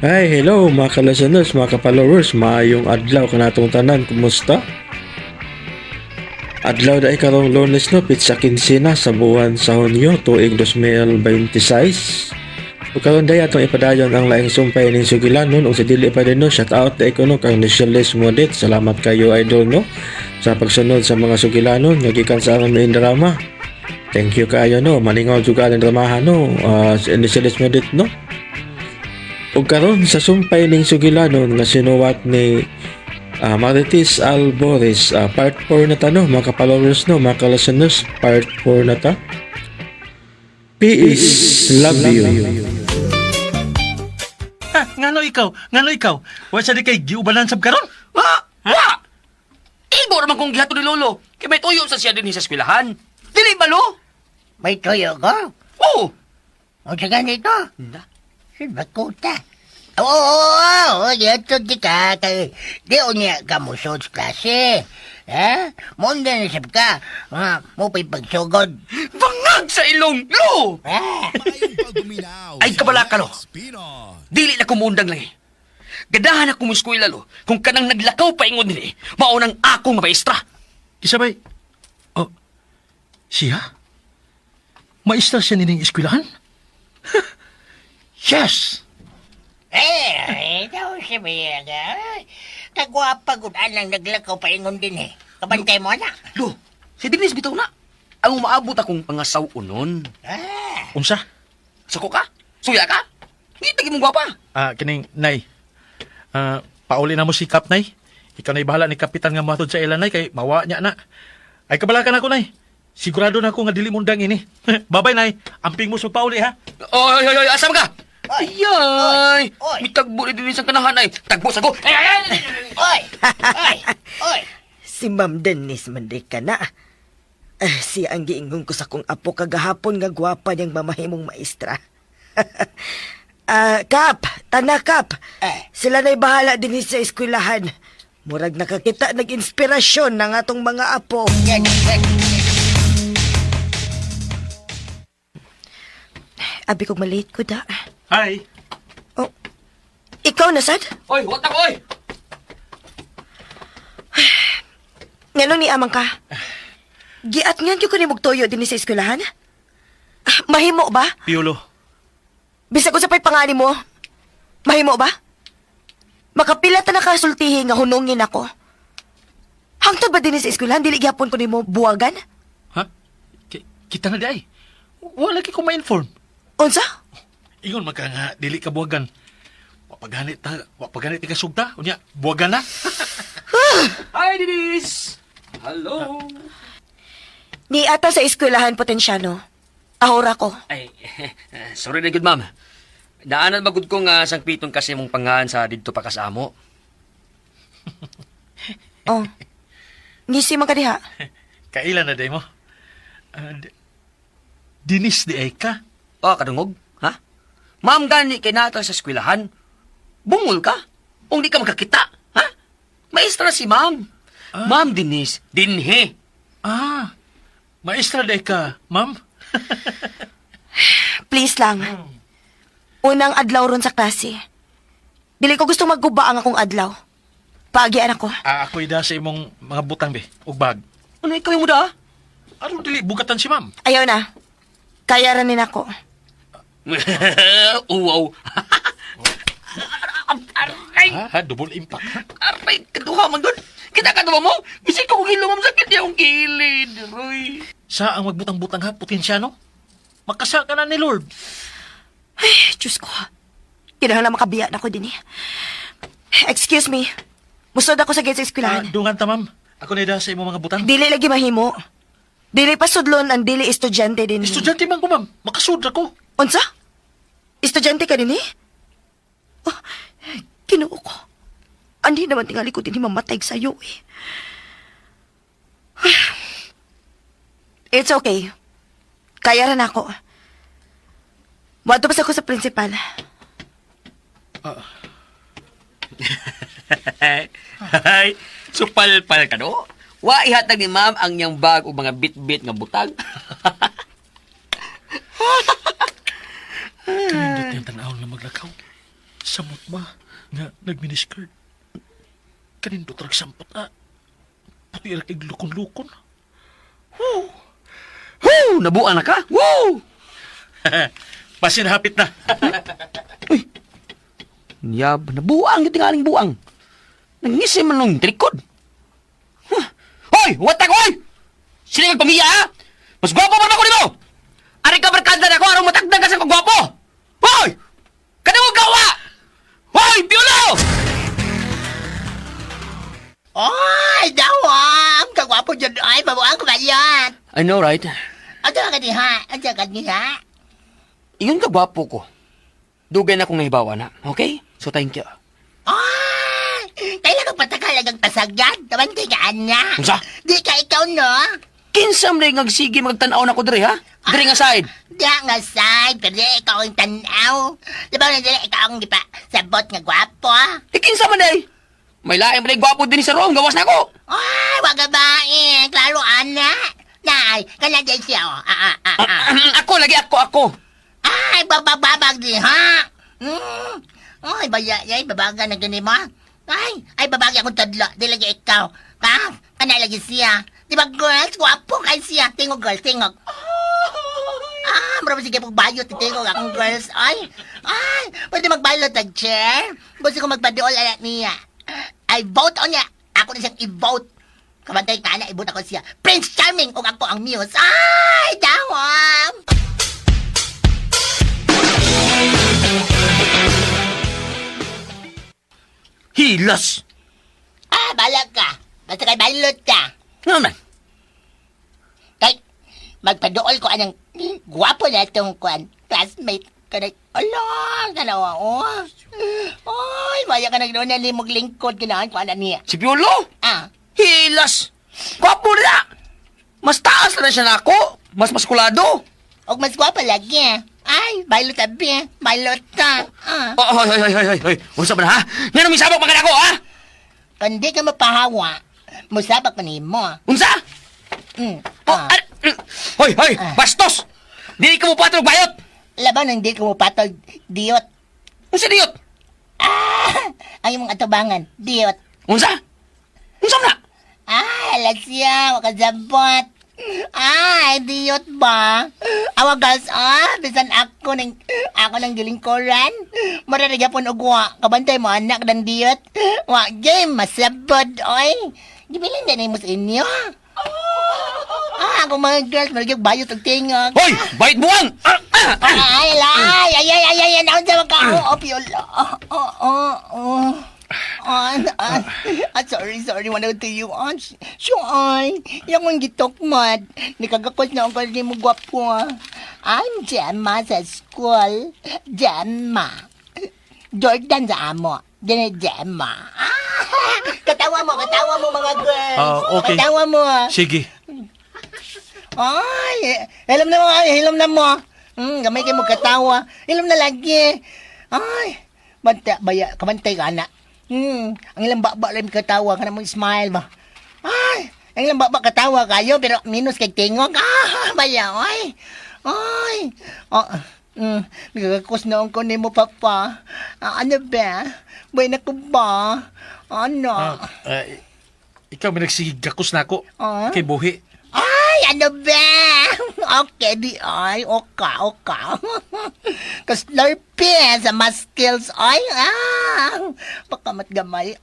Hi, hello mga ka-listeners, mga ka-followers, maayong adlaw kanatong tanan, kumusta? Adlaw da karong Lunes no, pitsa kinsina sa buwan sa Hunyo tuig 2026. Ug karon day atong ipadayon ang laing sumpay ning sugilanon ug sa dili pa din no, shout out kay kuno kang Nicheles Modit. Salamat kayo idol no sa pagsunod sa mga sugilanon nga gikan sa among main drama. Thank you kayo no, maningaw jud ang dramahan no, si Nicheles Modit no. Ug karon sa sumpay ning sugilanon nga sinuwat ni Marites Alboris, part 4 na ta no, mga ka-followers no, mga ka-listeners, part 4 na ta. Peace, love you. Ha, ngano ikaw? Wa sa di kay giubanan sab karon? Ha? Igo naman kong gihato ni Lolo. Kaya may tuyo sa siya din sa eskwelahan. Dili ba, Lo? May toyo ko? Oo. O sa ganito? Hindi. Si Bakuta. Oo, dito di ka. Di o niya ka mo sa klase. Ha? Munda na sab ka. Mo pa'y pagsugod. Bangag sa ilong, Lo! Ha? Ay, kabala ka, Lo. Dili na kumundang lang eh. Gadahan ako mo eskwela, Lo. Kung kanang naglakaw pa ingon din eh, maunang akong maestra. Isabay. Oh. Siya? Maestra siya nining eskwelahan? Yes. Ito si Biyaga. Kagwapa ko lang naglakaw pa ingon din eh. Kabantay mo na. Lo, si Denise bitaw na. Ang umaabot akong pangasaw unon. Unsa? Sako ka? Suya ka? Hindi tagi mong gwapa. Kining nay. Pauli na mo si Kap nay. Ikaw na'y bahala ni kapitan nga matod sa ilan nay kay mawa niya na. Ay kabalakan ako nay. Sigurado na ako nga dili mundang ini. Babay nay. Amping mo sa pauli ha. Oy, asam ka? Oy! Ayay! Oy! May tagbo ni Denise ang kanahan ay. Tagbo sa ko. Ay! Oy! Oy! Oy! Si Ma'am Denise manday ka na. Siya ang giingon ko sa kong apo kagahapon nga gwapa niyang mamahimong maestra. Kap, tana Kap. Sila na'y bahala din sa eskwelahan. Murag nakakita nag-inspirasyon ng atong mga apo. Yan. Abi kong malate ko da. Hi. Oh, ikaw na sad? Oy, watak oy! Ngano ni amang ka? Giat nga gyud ko ni mugtoyo din sa eskwelahan. Mahimo ba? Piolo. Bisag ko sa pay pangani mo. Mahimo ba? Makapila ta na kasultihi nga hunongin ako. Hangtod ba din sa eskwelahan dili gyapon ko nimo buwagan? Ha? Kita na di ay. Wala lagi ko ma-inform. Unsa? Ingon man ka nga dili ka buwagan. Wapaganit ka sugta. Unya, buwagan na. Hi, Denise! Hello! Ni ata sa eskwelahan potensyano. Ahora ko. Ay, sorry na good, ma'am. Daanan magud ko nga sang pitong kasi mong pangahan sa didto pa kasamo. Oh. Ngisi man ka diha. Kailan na day mo? Dinis di ay ka. O, kadungog, ha? Ma'am gani kay nata sa eskwelahan. Bungol ka? O di ka magkakita, ha? Maestra si ma'am. Ma'am Denise, dinhe. Maestra day ka, ma'am. Please lang. Unang adlaw ron sa klase. Dili ko gusto magguba ang akong adlaw. Paagian ako. Ako'y da sa imong mga butang be, ug bag. Ano ikaw yung muda? Aron dili bugatan si ma'am. Ayaw na. Kaya ranin ako. Uwaw. Aray! Double impact. Aray, kaduha man doon. Kita kaduha mo? Bisig ko kung hilumam sakit niya ang kilid. Aray. Sa ang magbutang-butang ha, potensyano? Makasa ka na ni Lord. Ay, Diyos ko. Kinahanglan makabiya na ako din eh. Excuse me. Musod ako sa gate sa eskwelahan. Dungan ta, ma'am. Ako na da sa imong mga butang. Dili lagi mahimo. Dili pa sudlon ang dili estudyante din. Estudyante man ko, ma'am. Makasudra ko. Unsa? Estudyante ka din eh? Oh, Ginoo ko. Andi naman tingali ko din mamatay sa'yo eh. It's okay. Kaya rin ako. Wato pa ako sa principal. Ay, supal-pal ka no? Wa ihatag ni ma'am ang niyang bag o mga bit-bit nga butag. Kanindot yung tanaw na maglakaw. Samot ma, nga nagminiskirt. Kanin do trag sampot Puti ra kay lukon-lukon. Woo! Nabuang na ka? Woo! Pasin hapit na. Niyab, nabuang yung tingaling buang. Nangisim man nung trikod. Huh. Hoy! Watak, hoy! Sino yung pamiya, ha? Mas gwapo pa naman ko nito! Ari ka barkada na ako, arong matagdag ka sa kagwapo! Hoy! Kanang gawa! Hoy! Piolo! Oy, dawang! Kagwapo dyan, ay, babuang ko ba yan? I know, right? Ano ka diha? Ano ka diha? Iyon kagwapo ko. Dugay na akong nahibawa na, okay? So thank you. Ay! Kailangan patakalagang pasagyan. Kamantay ka, Anya. Unsa? Di ka ikaw, no? Kinsam rin sige magtanaw na ko diri, ha? Diri nga side. Di nga side, pero di ikaw ang tanaw. Diba na dili ikaw ang gipa sabot nga gwapo? Kinsam man day. May laing pala gwapo din sa room, gawas na ako. Ay, wag babae. Klaro, Ana. Nay, kana din siya, oh. Ako, lagi ako. Ay, babag di, ha? Ay, babaga na gani mo. Ay, babagi akong tadlo. Di lagi ikaw. Ha? Kana lagi siya. Di ba, girls? Gwapo kay siya. Tingog, girls, tingog. Marami sige pong bayot. Tingog akong girls. Ay, pwede magbayot ng chair. Gusto ko magpadool alat niya. I vote on niya. Ako na siyang i-vote. Kamantay ka na, i-vote ako siya. Prince Charming, kung ako ang muse. Ay, dawang! Hilas. Balag ka. Basta kay balot ka. Nga man. Kay, magpadool ko anang gwapo na itong classmate. Kanay, kanawa, Ay, maya ka nagdoon na limog lingkod, kinahan ko niya. Si Piolo? Ah, Hilas. Gwapo na. Mas taas na siya na ako. Mas maskulado. og mas gwapa lagi. Ay, balot abi, balot ka. Hoy. Unsa man ha? Nga nung misabak man ako, ha? Kundi ka mapahawa, musabak pa ni mo. Unsa? Hoy, bastos! Dili ka mo patog bayot! Laban ang di ko mo patol, diot. Unsa diyot? Ang imong atubangan, diot. Unsa? Unsa man na? Alas siya, makasabot. Diot ba? Awagas, bisan ako ng gilingkoran. Mararigapon ugwa, kabantay mo anak ng diot. Game, masabot, oy. Gibilin din mo sa inyo. Ako mga girls, maragyak bayot ang tingog. Hoy! Bayot buwang! Ay, naon sa magkao, piolo. Sorry, wanag to you, Sure, yung mong gitokmat. Nikagakos na ang kali mo gwapo, I'm Gemma sa school. Gemma. Jordan sa amo. Gemma. Katawa mo, mga girls. Okay. Katawa mo. Sige. Ay, hilom na mo. Gamay kayo mo katawa. Hilom na lagi. Ay, kamantay ka na. Ang ilang baba lang katawa ka na mong smile ba. Ay, ang ilang baba katawa kayo pero minus kay tingog. Baya, ay. Nagkakos na ko ni mo, papa. Ano ba? Bay na ko ba? Ano? Ikaw may nagsigagakos na ako. Kay Buhi. Ay, ano ba? Okay, di ay. Oka. Kaslurpin sa mas skills. Ay, pakamat gamay.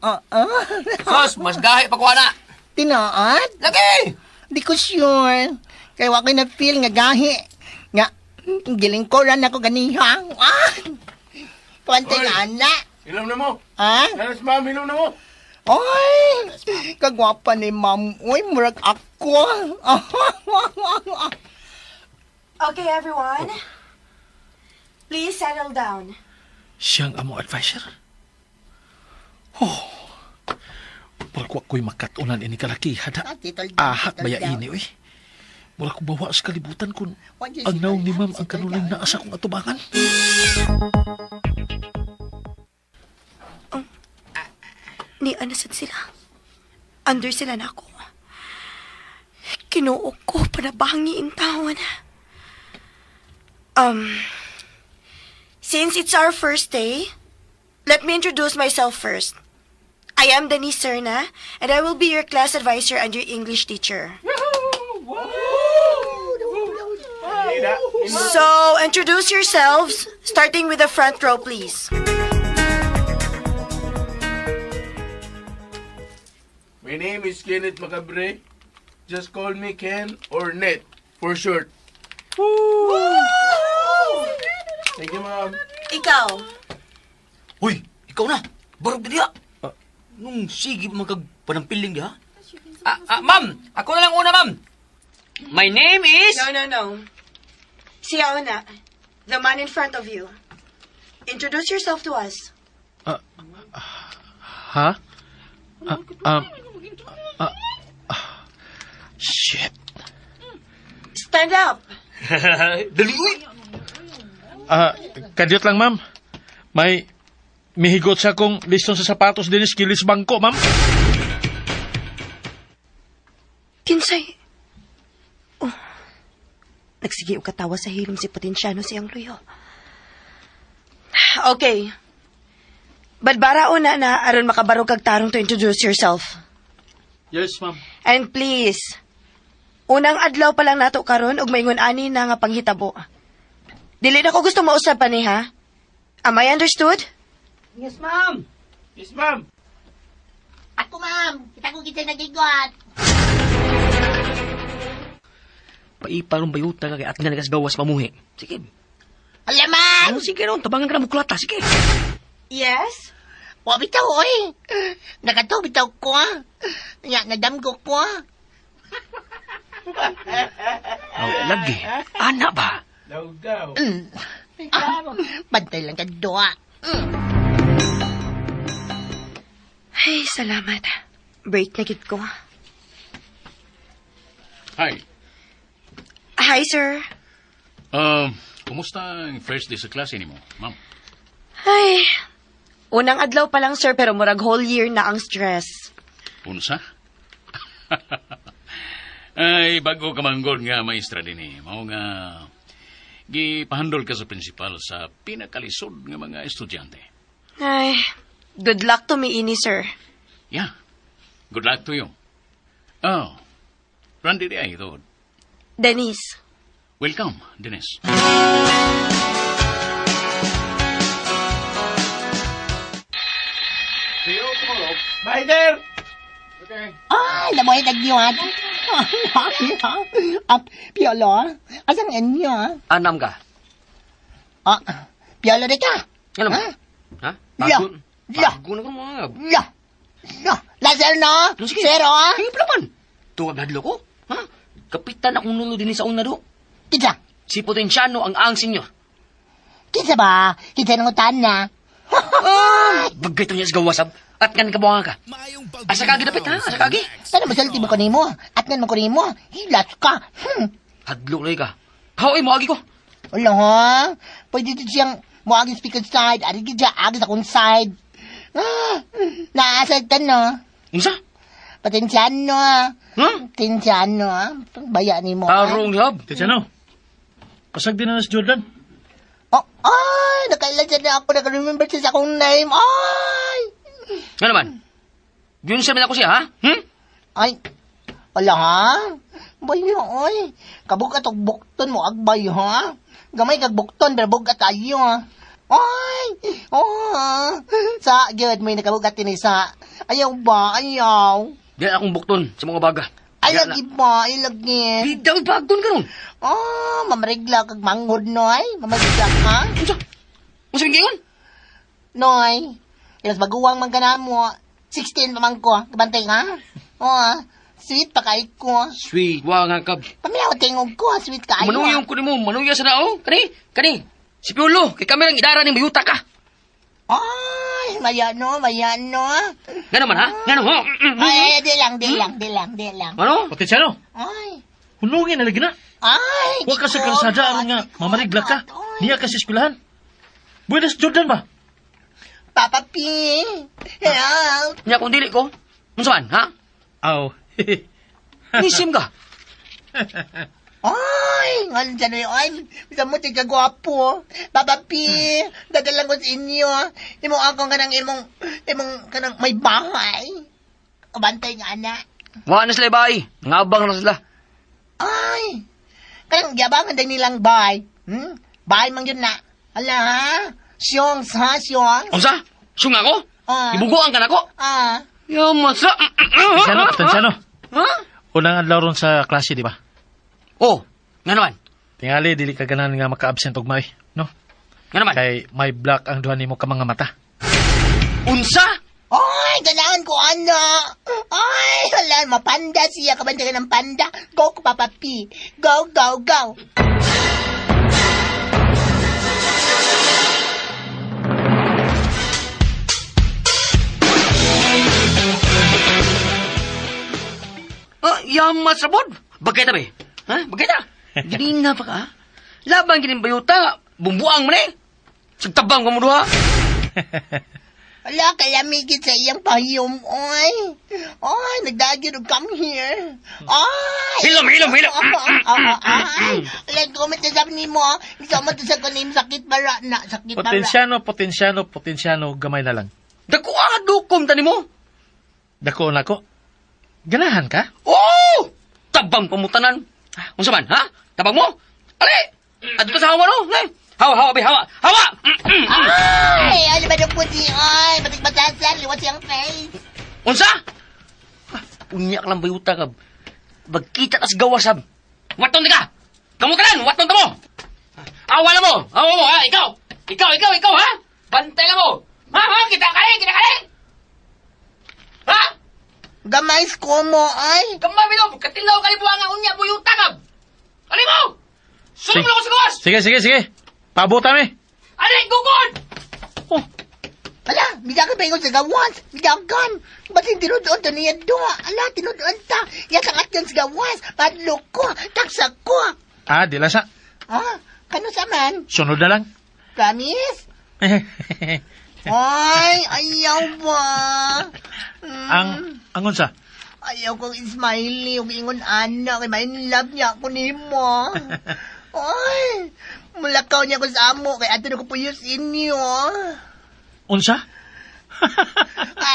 Sos, mas gahi pa kuha na. Tinaad? Lagi! Di ko sure. Kaya wako na feel nga gahi. Nga, giling ko ran ako ganihang. Kuwante nga, anak. Ilom na mo. Nanas ma'am, ilom na mo. Ay, kagwapa ni ma'am. Uy, murag ako. Okay, everyone. Please settle down. Siyang amo advisor. Murag wa ko'y makatunan ini kalakihan. Ahak baya ini, uy. Murag ko bawa sa kalibutan kung ang naong ni ma'am ang kanulang naasa kong atubangan. Ni anasan sila. Under sila na ako. Kinuok ko panabangi in taon. Since it's our first day, Let me introduce myself first. I am Denise Serna, and I will be your class advisor and your English teacher. So, introduce yourselves, starting with the front row, please. My name is Kenneth Macabre. Just call me Ken or Net for short. Thank you, ma'am. Ikaw. Uy, ikaw na. Barog na diha. Nung sige magpanampiling diha. Ma'am! Ako na lang una, ma'am. My name is... No. Siya una. The man in front of you. Introduce yourself to us. Ha? Shit. Stand up. Dali, uy! Kadyot lang, ma'am. May mihigot sa kong listong sa sapatos din sa kilis bangko, ma'am. Kinsay? Oh. Nagsige o katawa sa hilom si Potensyano siyang luyo. Okay. Badbara una na aron makabarog kag tarong to introduce yourself. Yes, ma'am. And please, unang adlaw pa lang nato karon ug maingon ani na nga panghitabo. Dili na ko gusto mausap pa ni ha. Am I understood? Yes, ma'am. Yes, ma'am. Ako, ma'am. Kita ko kita nagigot. Paiparong bayuta ka kay at nga nagasgawas mamuhi. Sige. Alaman! Sige ron, tabangan ka na mukulata. Sige. Yes. Wa bitaw, oy. Nagato bitaw ko, ah. Nga, nadamgo ko, ah. Lagi. Ana ba? Daw. Bantay lang ka doa. Ay, salamat. Break na gid ko. Hi. Hi, sir. Kumusta ang first day sa klase nimo, ma'am? Ay, unang adlaw pa lang, sir, pero murag whole year na ang stress. Unsa? Ay, bago ka manggod nga maestra din eh. Mao nga gipahandol ka sa principal sa pinakalisod nga mga estudyante. Ay, good luck to me ini, sir. Yeah. Good luck to you. Oh. Randy di ay ito. Denise. Welcome, Dennis. See you tomorrow. Bye there. Okay. Ay, lamoy nagyuan. Piolo, asang inyo, ah? Anam ka. Piolo di ka? Ano ba? Ha? Ha? Ya. Bago. Ya. Bago na ko mga. La. La. Lazer, no? Sige. Zero, ah? Sige pa naman. Tuwag hadlo ko. Ha? Kapitan akong nulo din sa una do. Kita. Si Potensyano ang angsin nyo. Kita ba? Kita nangutan na. Bagay to niya sa gawasab. At nga nagkabuanga ka. Asa kagi dapit ha? Asa kagi? Sana masalti mo ko nimo. At nga mo ko nimo. Hilas ka. Hadlo lay ka. Haway mo agi ko. Wala, ha? Pwede dito siyang muaging speaker side. Ari ka dyan, agis akong side. Naasag ka, no? Unsa? Patensyano, ah. Ha? Patensyano, ah. Bayaan ni mo, ah. Tarong hab. Tisyano, pasag din na si Jordan. Oh, ay, nakailan na ako. Naka-remember siya sa akong name. Ay! Nga naman. Yun siya ako siya, ha? Ay, wala, ha? Bayo, ay. Kabugat og bukton mo, agbay, ha? Gamay kag bukton, pero bugat tayo, ha? Ay! Oh, sa, good, may nakabugat din sa. Ayaw ba? Ayaw. Di akong bukton sa mga baga. Ay, lagi ba? Ay, lagi. Di daw bagton ka nun. Oh, mamarigla kag manghod, noy. Mamarigla ka? Unsa? Unsa bingingon? Noy. Ilas baguwang man ka na mo. 16 pa man ko. Kabantay ka? Oh, sweet pa kay ko. Sweet, wa nga kab. Pamilaw tingog ko. Sweet ka. Manuyong ko ni mo, manuya sa nao. Kani. Si Piolo, kay kami lang idara ni mayuta ka. Ay, mayano. Nga naman, ha? Nga naman, ha? Ay, di lang. Ano? Tisyano, Ay, hunungin na lagi na. ay. Huwag ka sa kalsada aron nga mamariglag ka. Niya ka sa eskwelahan. Buenas Jordan ba? Papa P. Help. Nya kung dili ko. Unsa man, ha? Aw. Nisim ka. Ay, ngayon dyan ay, bisa mo tika gwapo. Papa P, dadalang ko sa inyo. Imo ako kanang imong kanang may bahay. Kabantay nga anak. Wala na sila bay. Ngabang na sila. Ay, kanang yabangan din nilang bahay. Bahay mang yun na. Ala ha? Siyong ha, siyong. Unsa? Sung ako? Ah. Ibuguan ka na ko? Ah, Yaman sa... Potensyano. Ha? Unang adlaw ron sa klase, di ba? Oh, nga naman. Tingali, dili ka ganan nga maka-absent og may, no? Nga naman. Kay may black ang duha nimo ka mga mata. Unsa? ay, ganahan ko ano. Ay, wala, mapanda siya. Kabantay ka ng panda. Go ko, Papa P. Go, go, go. Yaman sa bod. Bagay ta, be. Ha? Bagay ta. Ganina pa ka. Labang gining bayuta. Bumbuang mo na eh. Sagtabang ka mo duha. Wala, kaya migit sa iyang pahiyom. Ay, nagdagin og come here. Ay! Hilom. Ay! Wala, comment na sabi ni mo. Isa mo to sa kanim, sakit bara na. Sakit bara. Potensyano, gamay na lang. Dako ang dukom tani mo. Dako na ko. Ganahan ka? Oh! Tabang pamutanan. Unsa man, ha? Tabang mo? Ali! Adto sa hawa no? Hawa, be, hawa. Hawa! Ay! Ano ba ng puti? Ay! Batik batasan, liwat siyang face. Unsa? Unyak lang bayuta ka. Bagkita kas gawasab. Waton ka! Kamutanan! Waton ta mo! Awa na mo! Awa mo, ha? Ikaw, ha? Bantay lang mo! Ha? Kita kali! Ha? Gamay ko mo, ay! Kamay mo! Katilaw ka buha nga unya buyuta ka! Ali mo! Sulong mo ako sa gawas! Sige. Pabuta mi. Ali, gugod! Oh, Ala, bidagan pa ingon sa gawas. Bidagan. Ba't yung tinudoon to niya doon? Ala, tinudoon ta. Yasangat yan sa gawas. Padlo ko. Taksa ko. dila sa. Kano sa man? Sunod na lang. Promise? Ay, ayaw ba? Angon sa? Ayaw kong smiley. Huwag ingon anak. Kay may love niya ako ni mo. Ay, mulakaw niya ko sa amo. Kaya ato na ko puyos inyo. Unsa?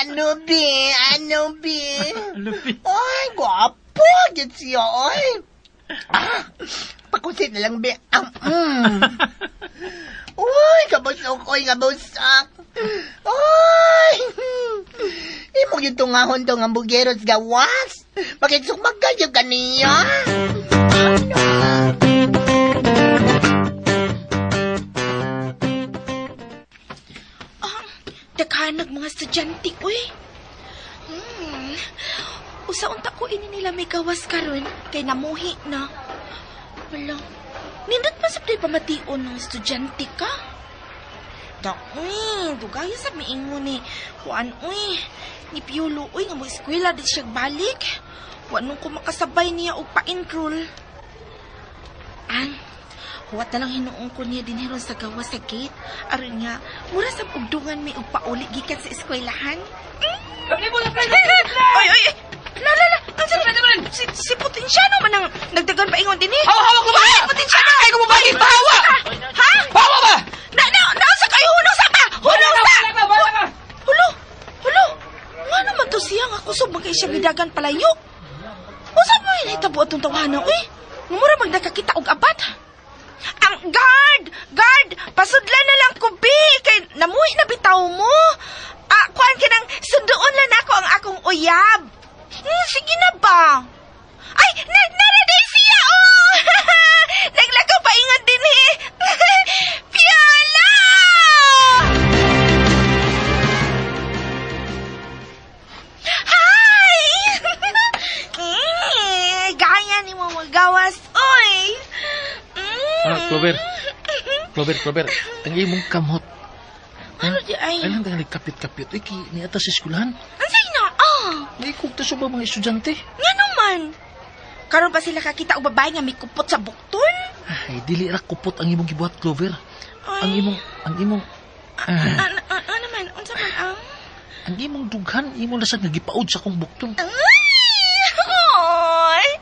Ano, be? Ano, be? Ay, gwapo. Yan siya, ay. Pakusit na lang, be. Uy, kabusok, kabusak. Ay, imong yung tungahon tong hamburgeros gawas. Bakit sumagay yung kaniya? Ano? Daghanag mga estudyante, uy. Usaunta ko ini nila may gawas karon kay namuhi na. Wala. Nindot pa sa pamation ng estudyante ka. Uy, dugay sa miingon ni Juan, uy. Ni Piolo, uy, nga mo eskwela di siya balik. Wanong ko makasabay niya og pa-enroll. Huwat na lang hinuong ko niya din heron sa gawa sa gate. Aron nga, mura sa pugdungan may upauli gikan sa eskwelahan. Kapli mo! Ay! Lala! Ang sabi, si Potensyano man ang nagdagan pa ingon din eh. Hawa ko ba? Ay, Potensyano! Ay, ko mo ba? Pahawa! Ha? Pahawa ba? Nasa kayo hunong sa ba? Hunong sa! Hulo! Nga naman to siya nga kusog magkay siya bidagan palayo. Usap mo yun hitabo atong tawanan, uy. Mura magdakakita og abat. Ang guard! Pasudlan na lang ko, bi. Kay namuhi na bitaw mo. Kuhan ka nang sundoon lang ako ang akong uyab. Sige na ba? Ay, naraday siya, oh! Naglagaw pa ingat din, eh. Piola! Hi! Gaya ni mo magawas, oy! Clover. Ang imong kamot. Ano di ay? Kailan ka nagkapit-kapit? Ni atas sa eskulahan. Ansay na, May kugtas ba mga estudyante? Nga naman. Karon pa sila kakita og babae nga may kupot sa bukton? Ay, dili ra kupot ang imong gibuhat, Clover. Ay. Ang imong... Ano man? Unsa man ang? Ang imong dughan, imong lasag nga gipaod sa kong bukton. Ay!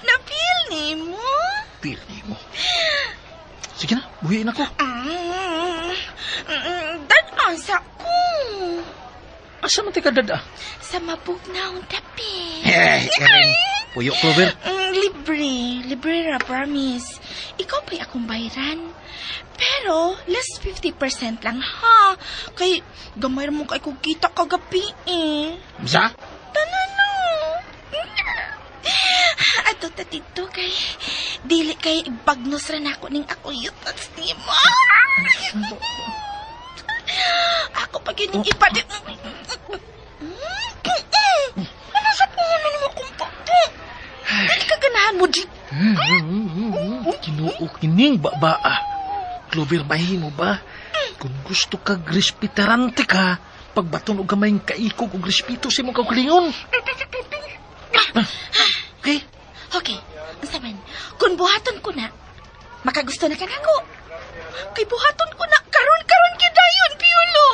Napil ni mo? Pili buhiin ako. Danasa ko. Asa man tika dada? Sa mabugnaong tabi. Karen. Puyo, Clover. Libre ra, promise. Ikaw pa'y akong bayaran. Pero, last 50% lang, ha? Kay, gamay mo kay kung kita kagabi, eh. Sa? Tanano. Ato tatito kay, dili kay bagnos ra na ako ning ako yutas ni mo. Ako pag yun yung ipadi. Ano sa puhunan mo kung papo? Dali ka ganahan mo, Jeep. Kinuo kining babaa. Clover, mahimo ba? Kung gusto ka respetarante ka, pagbaton o gamayng kaikog o respeto sa mong kaugalingon. Okay? Okay, unsa man, kung buhaton ko na, makagusto na ka nako. Kay buhaton ko na, karon gyud dayon, Piolo.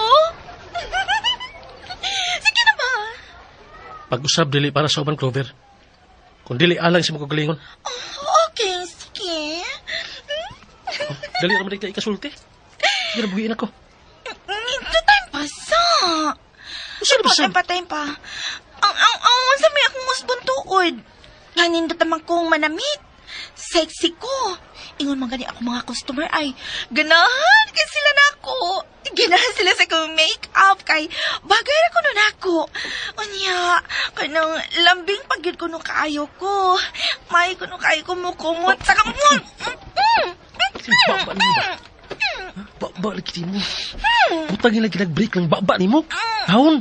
Sige na ba? Pag-usab dili para sa uban, Clover. Kung dili alang sa mong kaugalingon. Okay, sige. Dali naman ikaw ikasulti. Sige na, buhiin ako. Ito time pa sa. Saan ba, Sam? Time pa. Ang sa may akong usbon tuod. Nganindot naman kong manamit. Sexy ko. Ingon man gani ako mga customer ay ganahan kay sila nako. Ganahan sila sa kong make-up kay bagay ra ko nun ako. Unya, kanang lambing pagyud ko nung kaayo ko. May ko nung kaayo ko mo kumot sa kamon. Baba ni mo. Baba lagi mo. Butang lagi nag-break ng baba ni mo. Haon.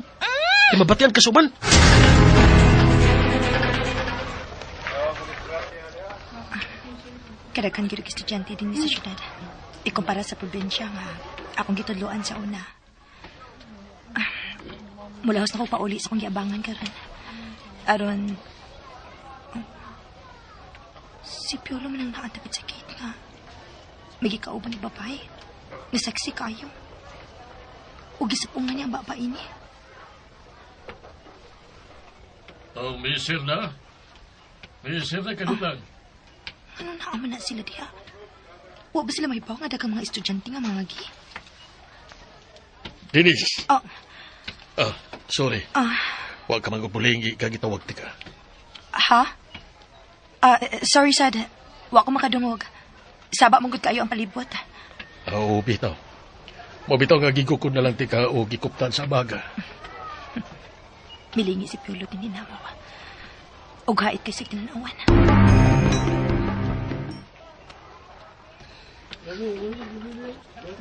Kaya mabatian ka suban. Kadaghan gyud og estudyante din sa syudad. Ikumpara sa probinsya nga akong gitudloan sa una. Mulahos na ko pauli sa akong giabangan karon. Aron si Piolo man ang naatapit sa gate nga. May gikauban ni babae. Nga sexy kayo. O gisapungan niya ang babae ni. Oh, Mr. na. Mr. na kanulang. Ano naaman na sila diha? Wa ba sila mahibaw nga dagang mga estudyante nga mga gi? Denise. Oh, Sorry. ah, Huwag ka magpulingi ka gitawag ti ka. ha? Sorry, Sad. Wa ko makadungog. Saba mong gud kayo ang palibot. Oo, bitaw. Mabitaw nga gigukod na lang ti ka o gikuptan sa baga. Milingi si Piolo din ni Namo. Og hait kay sa kinanawan.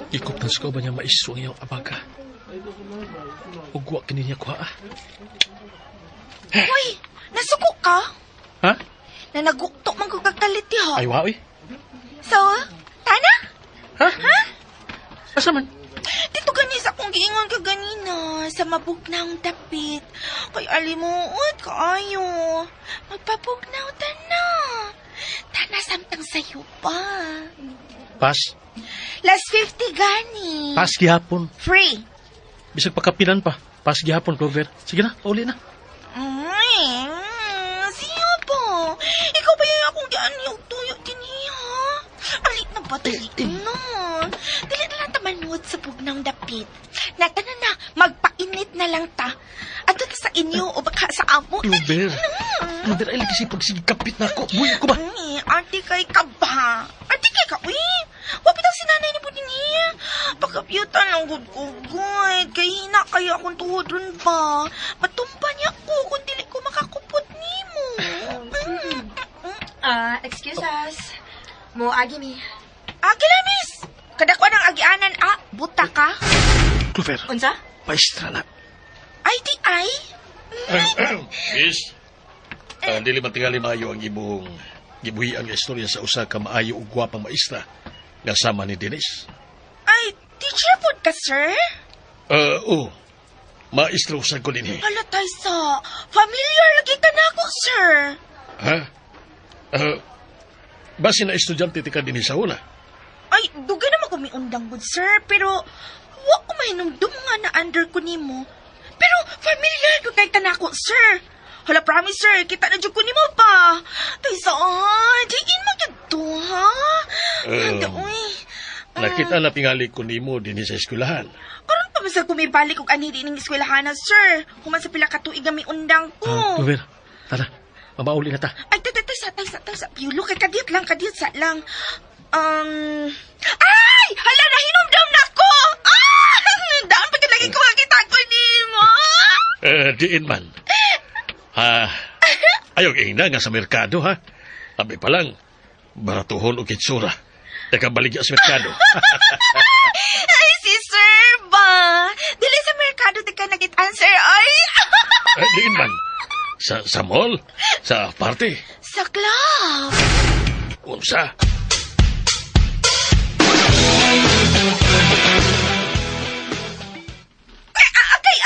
Gikuptan sa ba niya maisro ang iyong abaga. Ug wa kini niya kuha. Uy, nasuko ka? Ha? Na naguktok man ko kagalit ha. Ay, wa, eh. So, tana? Ha? Asa man? Dito gani sa akong giingon ka ganina sa mabugnaw dapit. Kay alimuot kaayo. Magpabugnaw tana. Tana samtang sayo pa. Pas. Last 50 gani. Pas gihapon. Free. Bisag pakapinan pa. Pas gihapon, Clover. Sige na, uli na. Siya po. Ikaw ba yung akong gaan yung tuyo din niya? Alit na ba? Dali na. Dali na lang tamanod sa bugnang dapit. Natana na, magpainit na lang ta. Ato ta sa inyo o baka sa amo. Clover. Clover, ay lagi siya pagsigikapit na ako. Buhay ko ba? Ate kay ka ba? Ate kay ka, uy. Wapit ang sinanay ni po din niya. Pagkapyutan lang good ko, good. Kay hina kayo akong tuhod ron ba? Matumpa niya ko kung dili ko makakupot ni mo. Excuse us. Mo agi mi. Agi lang, miss. Kadakwa ng agianan, buta ka? Clover, Unsa? maestra na. Ay, di ay. Miss, dili man tingali maayo ang gibuhi ang istorya sa usa ka maayo ug gwapang maestra nga sama ni Denise. Ay, teacher po ka, sir? Oo. Maestra usag ko din eh. Halatay sa familiar lagi ka na ako, sir. Ha? Base na estudyante ti ka din sa una. Ay, duga naman kumiundang good, sir. Pero, wa ko mahinumdum nga na under ko nimo. Pero, familiar ko kay kanako, sir. Hala, promise, sir. Kita na dyan ko nimo pa. Tay saan? Diin mo yun to, ha? Handa, uy. Nakita na pingali ko nimo din sa eskwelahan. Karon pa basta kumibalik og ani din ng eskwelahan na, sir. Human sa pila ka tuig ang may undang ko. Clover, tara. Mabauli na ta. Ay, sa Piolo, kay kadiyot sa lang. Ay! Hala, nahinumdam na ko! Daan pa lagi ko makita ko ni mo. Diin man. Ayaw ina nga sa merkado, ha? Tabi pa lang, baratuhon o kitsura. Teka baligya sa merkado. Ay, si sir ba? Dili sa merkado, di ka nag-answer, ay! Diin man. Sa mall? Sa party? Sa club. Unsa?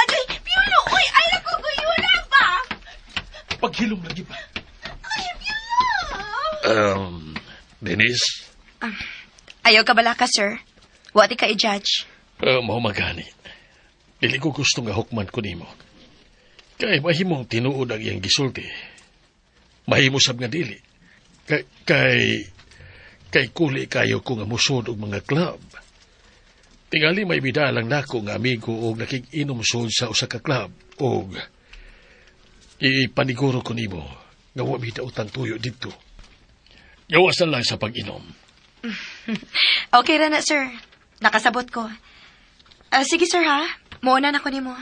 Agay, Piolo, uy, ay, naguguyula ba? Paghilom lagi ba? Ay, Piolo. Denise? Ayaw ka bala ka, sir? Wati ka i-judge. Mao magani. Dili ko gusto nga hukman ko nimo. Kay mahimong tinuod ang iyang gisulti. Mahimo sab nga dili. Kay kuli kayo ko nga musod og mga club. Tingali may bidalang nako nga amigo og nakig-inom sud sa usa ka club og ipaniguro ko nimo nga wa mi daotang tuyo didto. Gawasan lang sa pag-inom. Okay ra na, sir. Nakasabot ko. Sige, sir, ha? Muna na ko ni mo.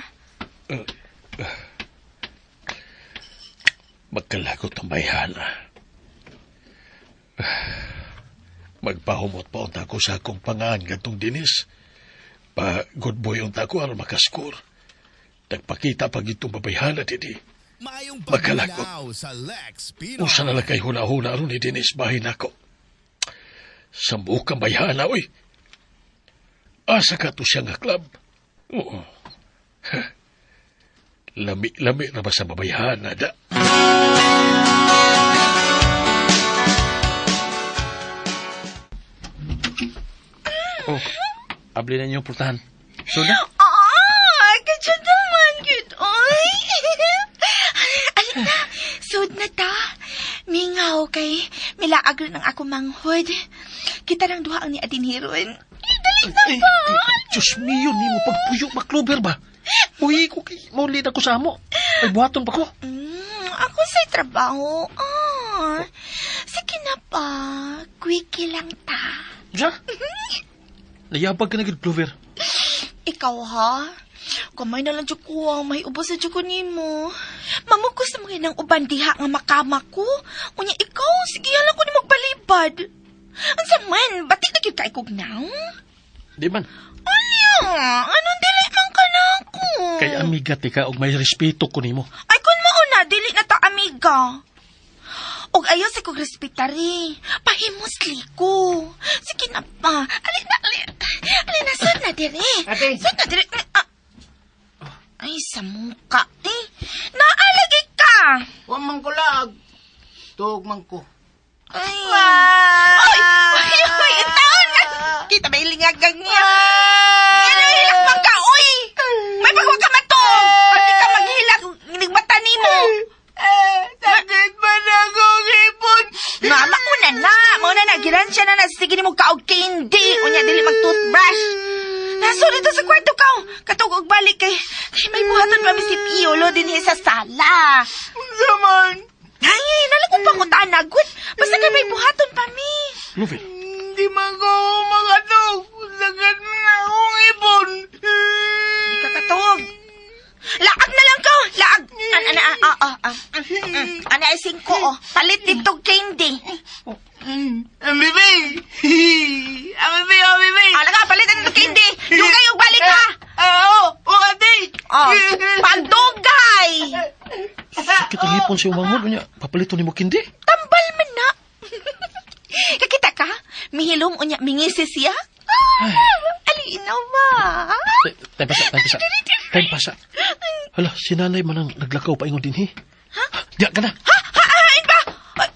Magkalagot ang bayhana. Magpahumot pa unta ko sa akong pangaan gatong dinis. Pa good boy unta ko aron makaskur. Nagpakita pag itong babayhana didi. Magkalagot. Usa na lang kay huna-huna aron ni Dinis bahin ako. Sambu kang bayhana, oy. Asa ka to siya nga club? Oo. Lami-lami na ba sa babayhana da? Abli na niyong pultahan. Suda? Kadyo naman, good, oy. Alin na, sud na ta. Mingaw kay milaag rin ang ako manghod. Kita ng duha ang ni Adinhiron. Dali na ba? Diyos mio, ni mo pagpuyo maklober ba? Uy, maulid ako sa amo. Ay, buhaton pa ko. Ako sa trabaho. Sige na pa. Quickie lang ta. Diya? Nayabag ka na gid, Clover. Ikaw ha? Kamay na lang dyan ko ang may ubos sa dyan ko ni mo. Mamugos na mga nang uban diha nga makama ko. Unya ikaw, sige lang ko ni magbalibad. Ang saman, batik na gyud ka ikugnaw? Di man. Anong dili man ka na ako? Kay amiga tika og may respeto ko nimo. Ay, kun mauna, dili na ta amiga. Og ayaw sa kong respetari. Pahimusli ko. Sige na pa. Alin na, sud na dire. Ate. Sud na dire. Ay, sa muka, eh. Naalagi ka. Huwag man ko lag. Tuog man ko. Ay. Uy, itaon ka. Kita ba ilingagang niya? Hilak man ka, uy. May pagwa ka matong. Pati ka maghilak, mata ni mo. Sakit ba na akong ipon? Mama ko na. Mauna na, giransya na. Sige ni mo kaog candy. Unya, dili mag-toothbrush. Naso dito sa kwarto ka. Katug og balik kay may buhaton pa mi si Piolo din sa sala. Zaman. Ay, nalago pa ko tanagod. Basta kay may buhaton pa mi. Clover. Hindi man ko makatog. Sakit mo na akong ipon. Hindi ka katog. Laag na lang ka. Laag. Ana ay 5 oh. Palit dito candy. Ang bibay. Ang bibay. Alaga, palit dito candy. Dugay og balik ka. Oo, ate. Pagdugay. Sakit ang hipon si umanghod niya. Papalito ni mo kindi. Tambal man na. Kakita ka? Mihilom unya mingisi siya. Alinaw ba? Time pasa. Hala, si nanay man ang naglakaw pa ingon din, he. Ha? Diya ka na. Hain ba?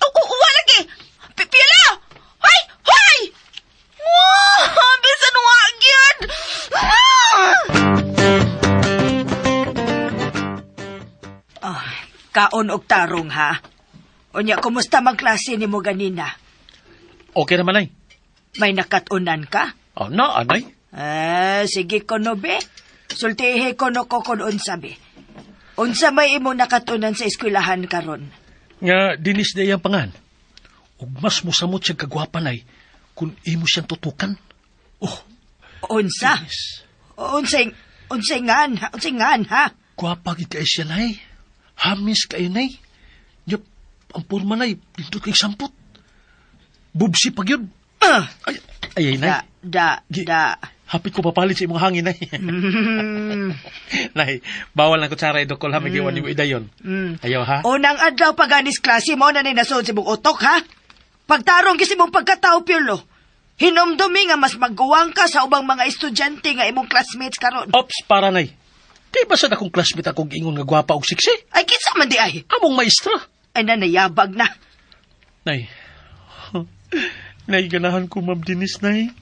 Uwa lagi. Pipila! Hoy! Hoy! Wow! Bisan wagyan! Kaon og tarong, ha? Unya, kumusta magklase ni mo ganina? Okay naman, ay. May nakatunan ka? Oh, na, anay. Sige ko no, be. Sultihe ko no ko kung unsa, be. Unsa may imo nakatunan sa eskwelahan karon? Nga, dinis na iyang pangan. Ug mas musamot siyang kagwapanay kung imo siyang tutukan. Oh, Unsa? dinis. Unsay ngan, ha? Gwapa gid kay siya, nay. Hamis kayo, nay. Yup, ang porma, nay. Pindot kay sampot. Bubsi pag yun. Ay, nay. Hapit ko papalit sa imong hangin, nay. Nay, bawal lang kutsara idokol ha. May giwan yung idayon. Ayaw, ha? Unang adlaw paganis klase mo na ninasod sa mong utok, ha? Pagtarong kisi mong pagkatao, Pirlo. Hinomdumi nga mas magguwang ka sa ubang mga estudyante nga imong classmates karon. Ops, para, nay. Di ba sa akong classmate akong ingon nga gwapa og siksi? Ay, kinsa man di ay? Among maestra. Ay, nanayabag na. Nay. Nay, ganahan ko, Ma'am Dinis, nay.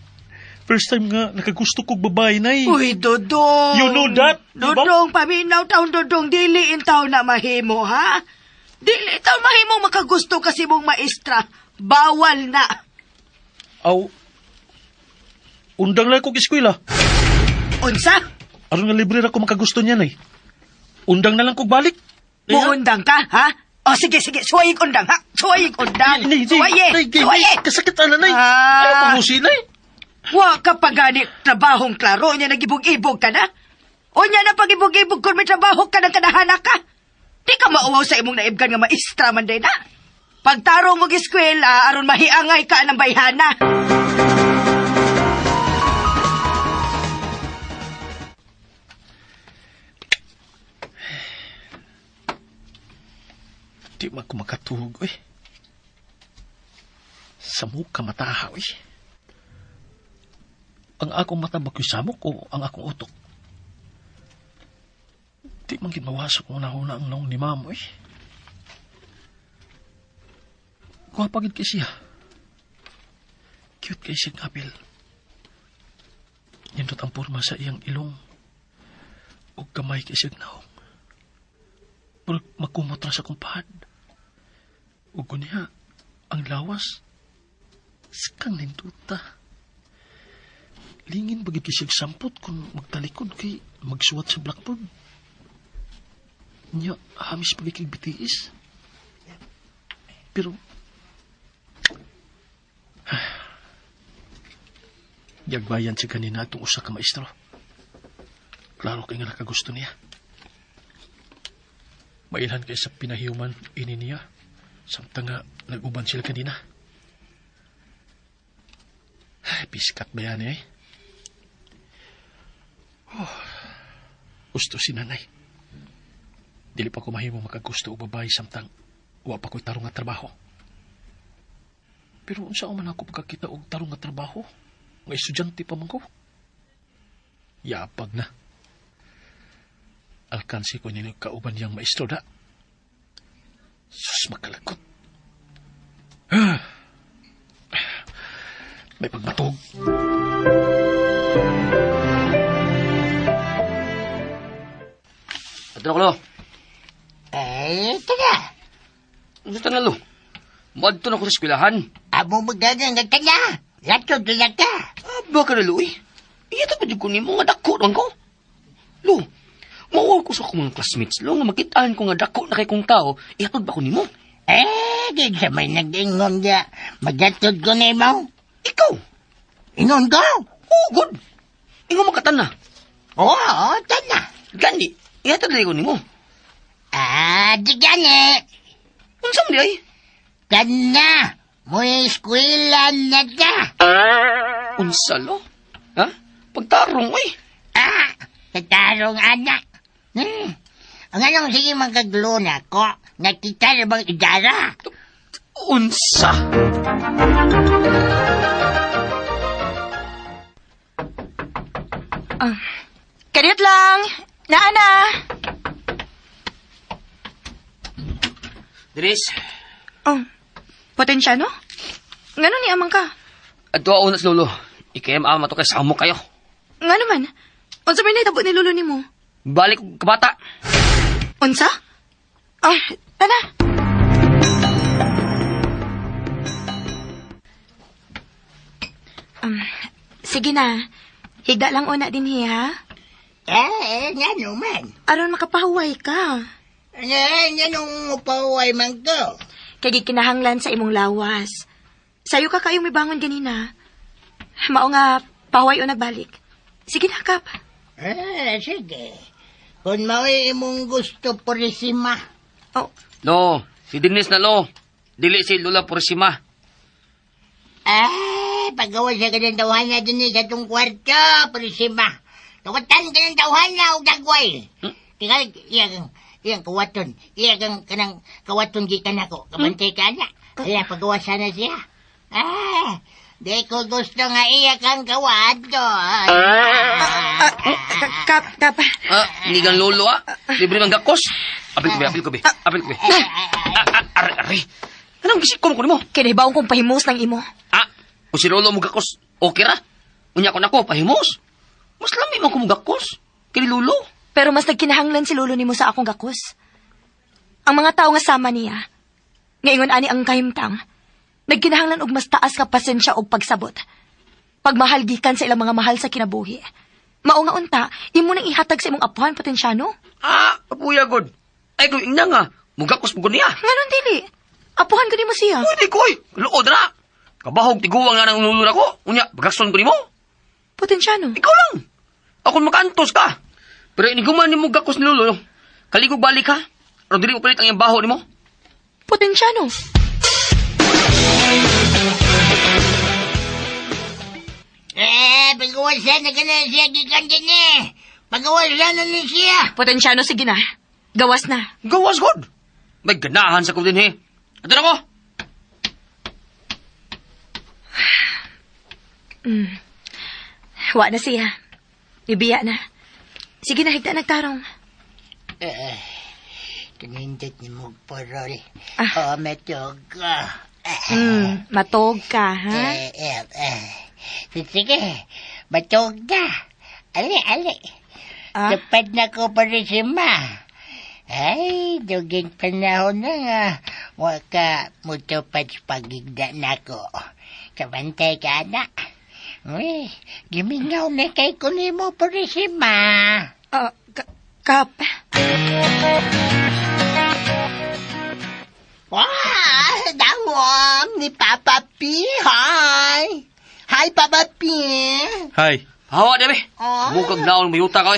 First time nga, nakagusto kong babae, nay. Uy, Dodong. You know that? Diba? Dodong, paminaw taon, Dodong. Dili in taon na mahimo, ha? Dili taon mahimo makagusto kasi mong maestra. Bawal na. Aw, undang lang kong eskwela. Unsa? Aron nga libre ra ko makagusto niya, nay. Undang na lang kong balik. Muundang ka, ha? O, sige. Suwayig undang, ha? Suwayig undang. Suwaye. Kasakit na, nay. Ah. Ayaw pangusi, nay. Wa ka pa gani trabahong klaro niya nagibog-ibog ka na? O niya na pag-ibog-ibog kung may trabaho ka ng kanahana ka? Di ka mauwaw sa imong naibgan nga maestra man din na. Pagtarong mo eskwela, aron mahiangay ka ng bayhana. Di man ko makatulog, eh. Sa mukha matahaw, eh. Ang akong mata bagoy samok o ang akong utok? Di man ginawasok mo na ang naong ni Mamo, eh. Kuwapagid kay siya. Cute kay siya ng apel. Nindot ang porma sa iyang ilong. O kamay kay siya naong. Pero magkumot ra sa kumpahad. O niya, ang lawas. Sakang ninduta. Lingin bagay kay siya sampot kung magtalikod kay magsuwat sa blackboard. Niya, hamis bagay kay BTS. Pero, yagbayan siya kanina itong usa ka maestro. Klaro kay nga nakagusto niya. Mailhan kay sa pinahiuman ini niya. Samtang nga nag-uban sila kanina. Ay, piskat ba yan, eh? Oh, gusto si nanay. Dili pa ko mahimo makagusto o babae samtang wa pa ko'y tarong nga trabaho. Pero unsa man ako pagkakita og tarong nga trabaho? Nga estudyante pa man ko. Yapag na. Alkansi ko niya kauban niyang maestro da. Sus, makalagot. May pagbatog. Ito na ko, lo. Taga. Gusto na, lo. Madto na ko sa eskwelahan. Amo magdagang ka na. Latod na ka. Baka na, lo, eh. Ito pa di ko ni mo nga dako lang ko. Lo, mauwa ko sa akong mga classmates, lo, nga makitaan ko nga dako na kay kong tao, ihatod ba ko ni mo? Di sa may nag-ingon niya. Magatod ko na mo. Ikaw? Ingon ko? Oh, good. Ingo makatan na. Oo, tana. Gani, ihatod na ko ni mo. Di gani. Unsa mo di ay? Kana. Muy eskwela na ka. Unsa, lo? Ha? Pagtarong, ay. Katarong anak. Ang anong sige magkaglo na ko. Nakita na bang idara? Unsa? Kadit lang. Naana. Dres, Oh, potensya, no? Ngano ni amang ka? adto unas lolo. Ikayam ama to kay samo kayo. Nga naman. Unsa may naitabo ni lolo nimo? Balik ko kabata. Unsa? Oh, tana. Sige na. Higda lang una din ha. Nga naman. Aron makapahuway ka. Nga nung upaway man ko. Kaya kinahanglan sa imong lawas. Sayo ka kayong may bangon ganina. Mao nga, pahuway o nagbalik. Sige na, Kap. Sige. Kung maway imong gusto purisima. Oh, Lo, si Dennis na lo. Dili si Lola Purisima. Pagawa siya ka ng tawhan na din sa itong kwarto, purisima. Tukatan ka ng tawhan na o dagway. Tingal, iyang kawaton. Iyang kanang kawaton gikan ako. Kabantay ka na. Kaya pagawa sana siya. Di ko gusto nga iya kang kawaton. Kap. Nigang lolo Libre mang gakos. Apil ko be. Ari. Anong gisip ko mo? Kinahibawang kong pahimos ng imo. O si lolo mo gakos, okay ra? Unya ko nako, pahimos. Mas lami man ko mo gakos. Kini lolo. Pero mas nagkinahanglan si lolo nimo sa akong gakos. Ang mga tao nga sama niya, ngayon ani ang kahimtang, nagkinahanglan og mas taas ka pasensya og pagsabot. Pagmahal gikan sa ilang mga mahal sa kinabuhi. Mao nga unta, imo nang ihatag sa imong apuhan potensyano? Apuya god. Ay, kung ingna nga, mugakos mo niya. Nganon dili. Apuhan ko nimo siya. Pwede ko luod na. Kabahog tiguang nga ng lolo na ko. Unya, bagason ko nimo. Potensyano? Ikaw lang. Ako makaantos ka. Pero iniguman ni mo gakos ni lolo. Kaligog balik ka. Pero dili mo palit ang iyang baho ni mo. Potensyano? Pagawa siya na ka na siya gikan din Pagawa siya na ni siya. Potensyano, sige na. Gawas na. Gawas god. May ganahan sa ko din Ito na ko. Wa na siya. Ibiya na. Sige na, higda nagtarong. Kanindot ni mo parol. Matog ka. Matog ka, ha? Sige, matog ka. Ali. Tapad na ko purisima. Ay, duging panahon na nga. Waka mutupad pagigda na ko. Kabantay ka na. Uy, gimingaw na kay kunimo purisima. Kap. Dangwam ni Papa P. Hi, Papa P. Hi. Hawa dia be. Mukag naon mayuta ka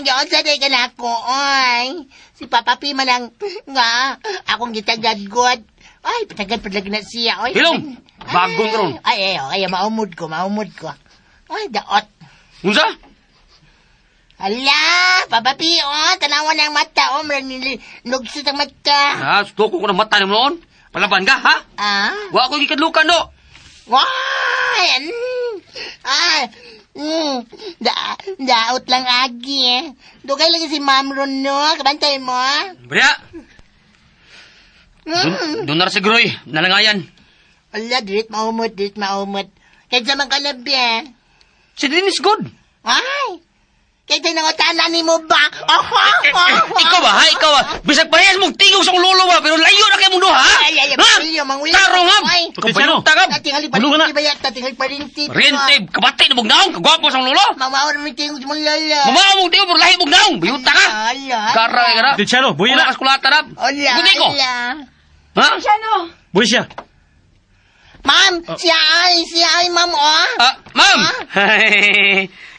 Gawin sa day ka na ako, oy. Si Papa P malang nga, akong gitagad-god. Ay, patagad na siya, oy. Hilom! Bagong ron. Ay, maumod ko. Ay, daot. Unsa? Hala, Papa P, tanawan ng mata, marang nilugsot ang mata. Stoko ko ng mata ni mo noon. Palaban ka, ha? Wa ko gikadlukan do. Daot lang agi, Dugay lang si Ma'am Ron, no? Kabantay mo, Bria! Doon na siguro nalangayan. Ala, dirit maumot. Kahit sa mga kalabi, Si Dennis good. Ay! Kahit sa nangutanan ni mo ba? Ikaw ba, ha? Bisag parehas mong tingog sa lolo ba, pero layo na kayo mong duha, ha? Ay, mangulit. Taro nga! Potensyano. Kapayuta ka! Tingali pa Bulungan na. rin, bayat, tingali pa rin, Rentib, kabati na bugnaong, kagwapo sa lolo! Mamawa naman tingog mong lala. Mamaw mong tingog, pero lahi bugnaong, bayuta ka! Gara ka na! Potensyano, buhay na. Wala kaskulata na! Guti ko! Ha? Buhay siya. Ma'am, siya ay, ma'am, Ma'am!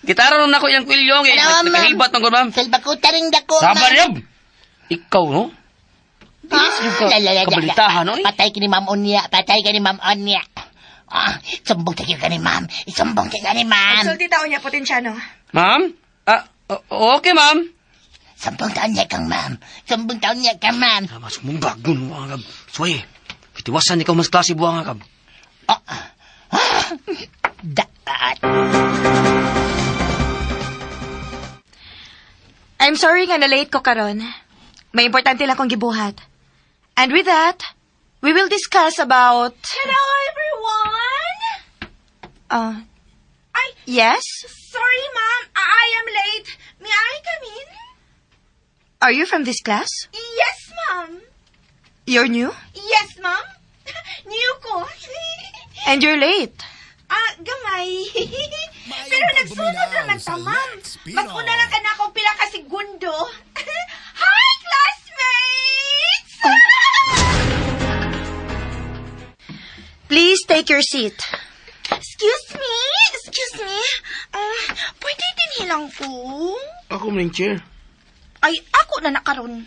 Gitara nun ako yung kwilyong, nagkahibat ng ko, ma'am. Salbakuta rin dako, ma'am. Sabar yun! Ikaw, no? Kabalitahan, no? Patay ka ni Ma'am Onya. Sumbong tayo ka ni Ma'am. Sulti tao niya, potensyano. Ma'am? Okay, ma'am. Sumbong taon niya kang Ma'am. Mas mong bago, no? Suway, kitiwasan ikaw mas klase buwang akab. Daat. I'm sorry nga na-late ko karon. May importante lang kong gibuhat. And with that, we will discuss about... Hello, everyone! Yes? Sorry, Ma'am. I am late. May I come in? Are you from this class? Yes, Ma'am. You're new? Yes, Ma'am. New ko. And you're late. Gama. Hi! Pero nagsunod naman ta, ma'am. Mag-una lang ka na akong pila ka segundo. Hi, classmates! Please take your seat. Excuse me? Pwede din hilang ko? Ako maning chair. Ay, ako na nakaroon.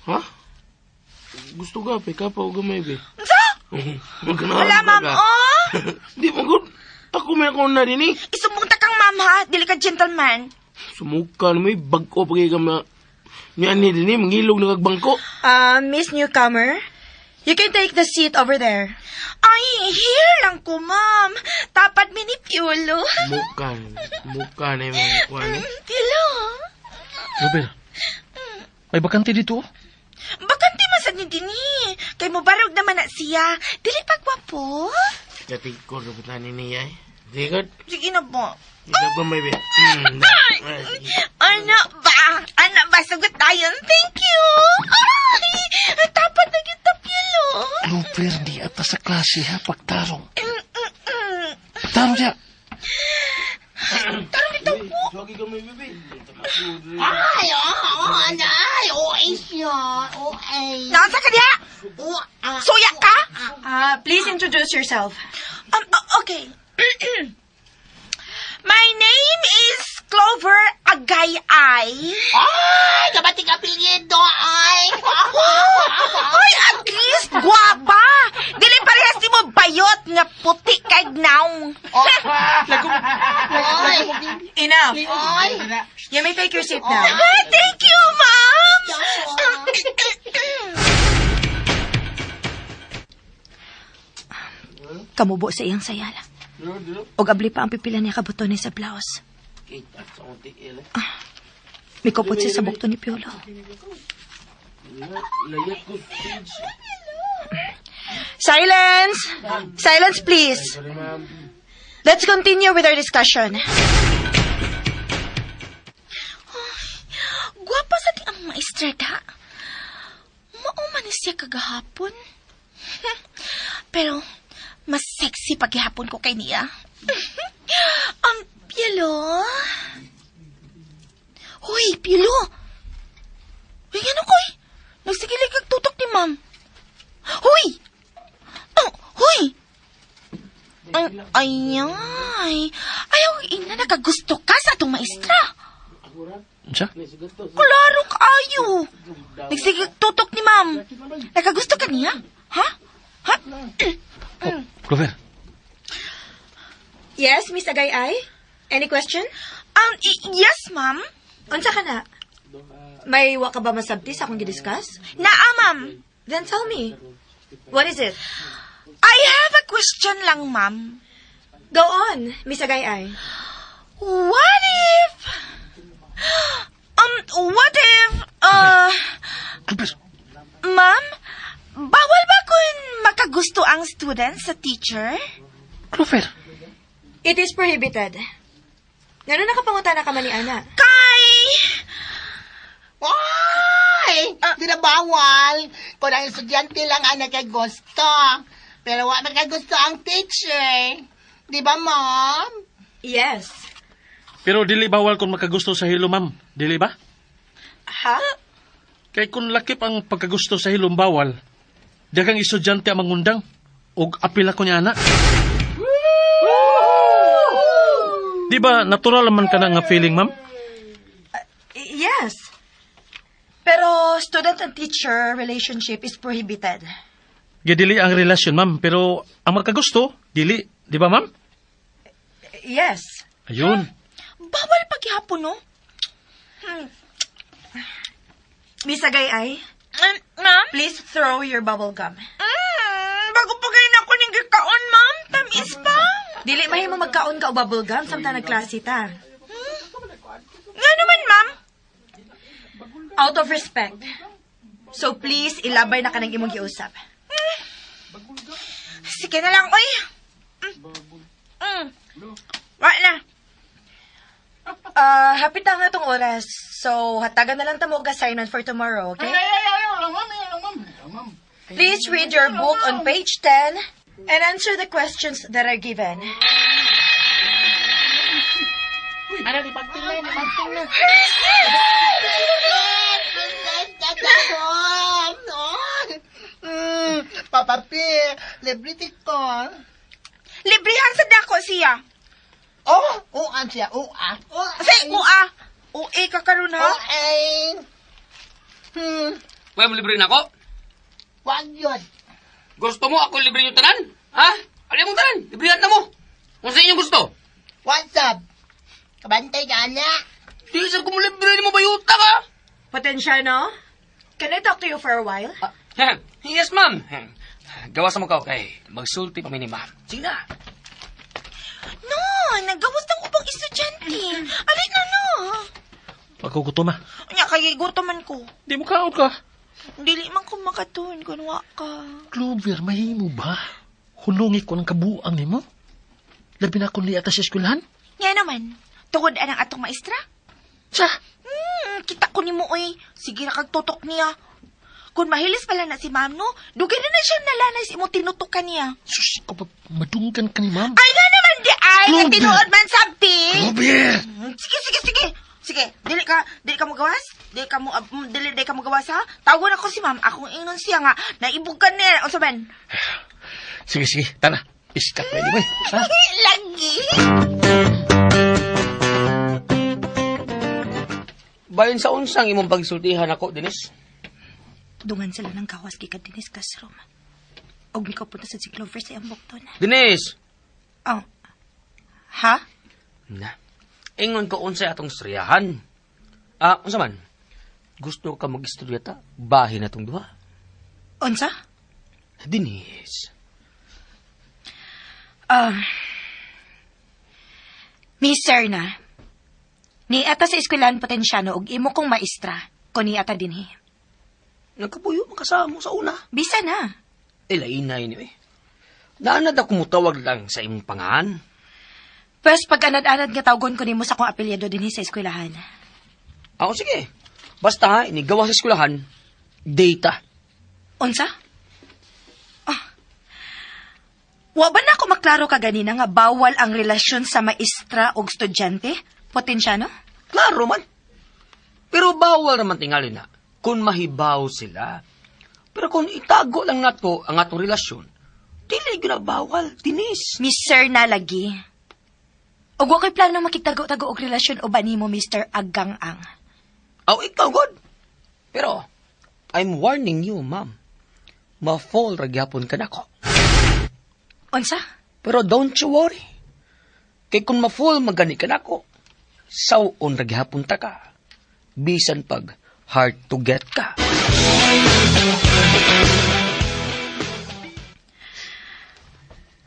Ha? Gusto ka, ka pa o gamay, be. Sa? Huwag ka na Wala, ma'am, oh! Di mo good. Ako may ako na din eh. Isumbong kang ma'am, ha? Dili ka gentleman. Sumuka na may bag-o pa kayo kami. Yan ni din eh, mangilog na kagbangko. Miss Newcomer, you can take the seat over there. Ay, here lang ko, ma'am. Tapat mi ni Piolo. Muka na yung mga kuwan eh. Piolo? Robert, may bakante dito. Bakante man sa ni Dini. Kay mo barog naman na siya. Dili pagwapo. Katig ko ruputan ni niya eh. Di ka? Sige na po. Ikaw ba may be? Ano ba? Ano ba? Sagot tayo. Thank you. Ay, tapat na kita, Piolo. Robert, di ata sa klase ha, pagtarong. Pagtarong niya. Tarong ito po. Sorry ka may bebe. Ay, anay. OA siya. OA. Nasa ka niya? Suya ka? Please introduce yourself. Okay. My name is Clover Agayay. Ay, kabating apelyido, ay. Ay, at least guwapa. Dili parehas di mo bayot nga puti kay gnaw. Ay, Enough. ay. You may take your seat now. Thank you, ma'am. Kamubo sa iyang sayala. Og abli pa ang pipila niya kabuton sa blouse. May kupot siya sa bukto ni Piolo. Layat ko stage. Silence! Silence, please. Sorry, ma'am. Let's continue with our discussion. Guwapa sa di ang maestrada. Mauman ni siya kagahapon. Pero, mas sexy paghihapon ko kay niya. Ang Piolo. Hoy, Piolo. Hoy, ano koy? Nagsigilig kag tutok ni ma'am. Hoy! Oh, hoy! Ay. Ayaw, ina, nakagusto ka sa atong maestra. Siya? Klaro kayo. Nagsigig tutok ni ma'am. Nakagusto ka niya? Ha? Clover, Yes, Miss Agayay? Any question? Yes, ma'am. Unsa ka na? May wa ka ba masabti sa akong gidiscuss? Naa, ma'am. Then tell me. What is it? I have a question lang, ma'am. Go on, Miss Agayay. What if... Clover, Ma'am, bawal ba kung makagusto ang student sa teacher? Clover. It is prohibited. Ngano nakapangutana ka man ni Ana? Kay... Ay, di na bawal. Kung ang estudyante lang ang nakagusto. Pero wala nakagusto ang teacher. Di ba, ma'am? Yes. Pero dili bawal kung makagusto sa hilo, ma'am. Dili ba? Ha? Kay kung lakip ang pagkagusto sa hilom bawal, dagang estudyante ang mangundang. Og apila ko niya, ana. Di ba natural naman ka na nga feeling, ma'am? Yes. Pero student and teacher relationship is prohibited. Gidili ang relasyon, ma'am. Pero ang magkagusto, dili. Di ba, ma'am? Yes. Ayun. Bawal paghihapon, no? Miss Agayay, Ma'am? please throw your bubble gum. Bago pa kayo na ako ng gikaon, ma'am. Tamis pa. Dili mahimo magkaon ka og bubble gum samtang nagklase ta. Nga naman, ma'am. Out of respect. So please, ilabay na ka ng imong giusap. Sige na lang, oy. Wala na. Hapit na nga itong oras. So, hatagan na lang tamo og assignment for tomorrow, okay? Please read your book on page 10 and answer the questions that are given. Ano, di pagting na, di pagting na. Papa P, librity ko. Librihan sa dako siya. Oh, uan siya, Say, ua. Ue ka karon ha? Kuya, mo libre na ako? Wag yun. Gusto mo ako libre yung tanan? Ha? Ano mong tanan? Librihan na mo. Kung sa inyong gusto. What's up? Kabantay ka na. Di, sir, kung mo libre ni mo bayuta ka. Potensyano, can I talk to you for a while? Yes, ma'am. Gawas mo ka, okay. Magsulti pa ni ma'am. Sige na. No, nagawas ng upang estudyante. Alin na no. Pagkugutom ah. Nya kay gutoman ko. Di mo kaon ka. Dili man ko makatuon kunwa ka. Clover, mahimo ba? Hulungi ko ng kabuang ni mo? Labi na kung liata sa eskwelahan? Nga naman, tungod anang atong maestra? Sa? Kita ko ni mo oy. Sige ra kag tutok niya. Kung mahilis pala na si ma'am no, dugay na siya nalanay sa imong tinutukan niya. Sus, ikaw ba madunggan ka ni ma'am? Ay nga naman di ay, Clover! nga tinuod man sabti. Clover! Sige, dili ka mo gawas? Dili ka mo gawas ha? Tawagon ako si ma'am, akong ingnon siya nga, naibog ka niya, o saban? Sige, tara. Piskat na ni mo eh. Ha? Lagi. Bayon sa unsang imong pagsultihan ako, Dennis. Dungan sila ng gawas kay Dinis classroom. Og mi ko punta sa si Clover sa iyang bukton. Dennis! Oh. Ha? Na. Ingon ko unsay atong istoryahan. Unsa man? Gusto ka mag-istorya ta? Bahin na tong duha. Unsa? Dennis. Miss Serna. Ni ata sa eskwelahan Potensyano og imo kong maestra. Kuni ata dinhi. Nagkapuyo makasama sa una. Bisa na. Lainay ni eh. Naanad ako mutawag lang sa imong pangahan. First, pag anad-anad nga tawgon ko nimo sa akong apelyido dinhi sa eskwelahan. Sige. Basta ha, inigawa sa eskwelahan, data. Unsa? Wa ba na ako maklaro ka ganina nga bawal ang relasyon sa maestra o estudyante? Potensyano? Klaro man. Pero bawal naman tingali na kung mahibaw sila. Pero kung itago lang nato ang atong relasyon, dili na bawal, Denise. Miss Serna lagi. Og wa ko'y plano makitago-tago og relasyon o ba nimo, Mr. Agang-ang? Ikaw, God. Pero, I'm warning you, ma'am. Ma-fall ragyapon ka na ko. Unsa? Pero don't you worry. Kay kung ma-fall magani ka na ko, sawon ragyapon ta ka. Bisan pag hard to get ka.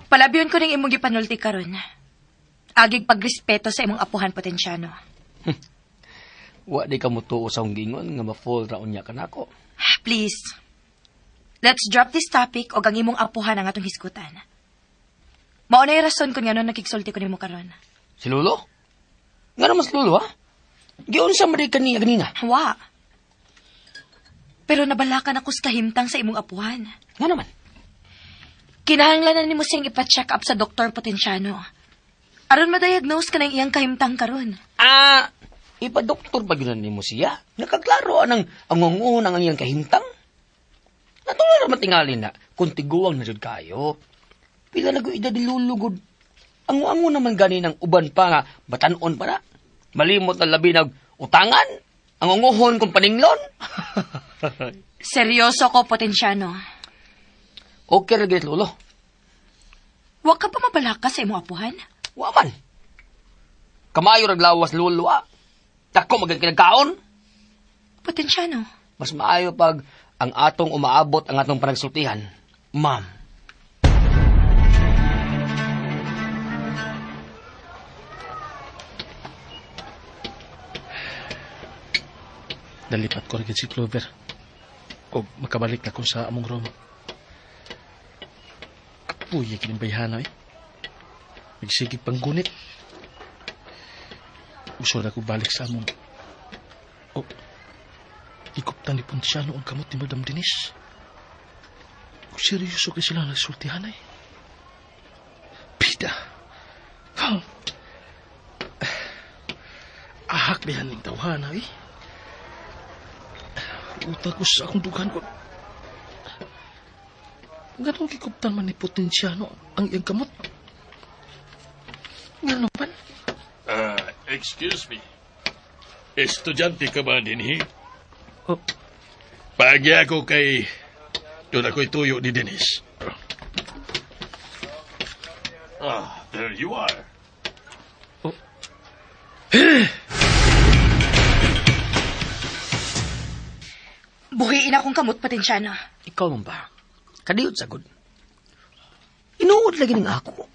Palabyon ko ning imong gipanulti karon. Agig pagrespeto sa imong apuhan, Potensyano. Wa di ka mutuo sa gingon nga ma-fall raon niya ka na ko. Please. Let's drop this topic o ang imong apuhan ang atong hisgutan. Mao na yung rason kung ngano nakigsulti ko nimo karon. Si Lolo? Nga naman si Lolo, ha? Giyon sa maday kaniya ganina. Wa. Pero nabalakan ako sa kahimtang sa imong apuhan. Nga naman. Kinahanglanan nimo siyang ipa-check up sa Dr. Potensyano. Aron ma-diagnose ka ng iyang kahimtang karon. Ipa-doktor ba gina mo siya? Nakaklaro ang ngunguhon ang iyang kahimtang? Natuloy naman tingali na kung tiguang na jud kayo. Pila nag-uida dilulugod. Ango naman gani ng uban pa nga batanon pa na. Malimot na labi nag utangan. Ang ngunguhon kung paninglon. Seryoso ko, Potensyano. Okay ra gid Lolo. Wa ka pa mabalaka sa imong apuhan? Waman. Kamayo raglawas Lolo, Dako magagkinagkaon. Potensyano. Mas maayo pag ang atong umaabot ang atong panagsultihan. Ma'am. Nalipat ko rin si Clover. O makabalik na ko sa among room. Kapuya kinimbayhana eh. Nagsigig pang gunit. Uso na ko balik sa among... O, ikuptan ni Pontiano ang kamot ni Madam Denise. O, seryoso kayo sila nagsultihan eh. Pida. Lahak diyan ng tawhana eh. Utak ko sa akong dugan ko. Ganong kikuptan man ni Potensyano ang iyang kamot. Nga naman. Excuse me. Estudyante ka ba din, Oh, Pagi ako kay... Doon ako'y tuyo ni Dennis. There you are. Buhiin akong kamot, Potensyano. Ikaw man ba? Kadiyot sagod. Inuod lagi ng ako.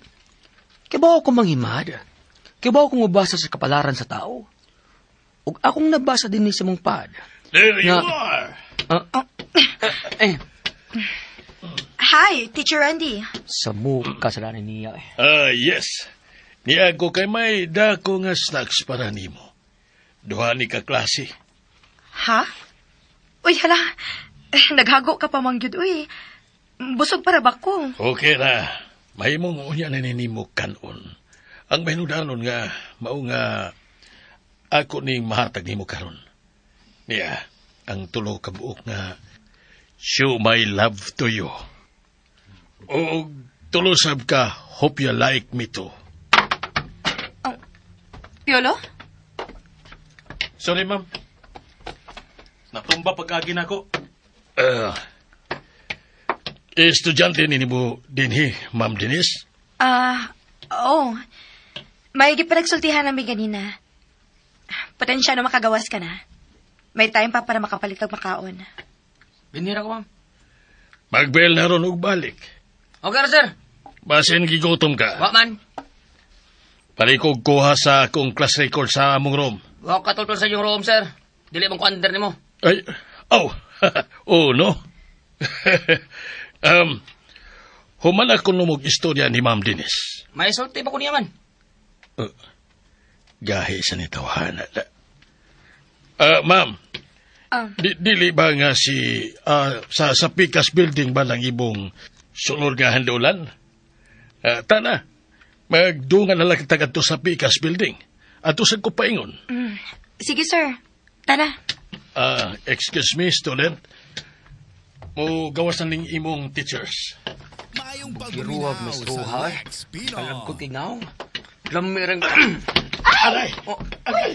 Kaya ba ako manghimad? Kaya ba ako mabasa sa kapalaran sa tao? Ug akong nabasa din ni sa mong pad. There you Nga- are. Hi, Teacher Randy. Sa muka sa lanin niya eh. Yes. Niya ko kay may dako nga snacks para nimo. Duha ni ka klase. Ha? Uy, hala. Naghago ka pa mangyud, uy. Busog para ba ko? Okay na. May mong unya na ninimo kanon. Ang mahinudanon nga, mao nga ako ning mahatag nimo karon. Niya, ang tulo ka buok nga show my love to you. O tulo sab ka, hope you like me too. Piolo? sorry, ma'am. Natumba pagkagin ako. Estudyante ninimo dinhi, Ma'am Denise? Oo. May gipanagsultihan namin ganina. Potensyano makagawas ka na. May time pa para makapalit og makaon. Binira ko, ma'am. Magbel na ron og balik. Okay na, sir. Basin gigutom ka. Wa man. Palikog kuha sa akong class record sa among room. Wa ka tutol sa iyong room, sir. Dili mong kuander ni mo. Ay, oh no. Human ako numog istorya ni Ma'am Denise. May sulti pa ko niya man. Gahi sa nitawhana. Ma'am, dili ba nga si sa Picas Building ba lang ibong sunod nga handulan? Tana, magdungan na lang kita kadto sa Picas Building. Ato sa ko paingon. Sige, sir. Tara. Excuse me, student. Mo gawas na ning imong teachers. Giruwag, Miss Ruha. Alam ko tingnaw. Lamirang... Aray! Aray!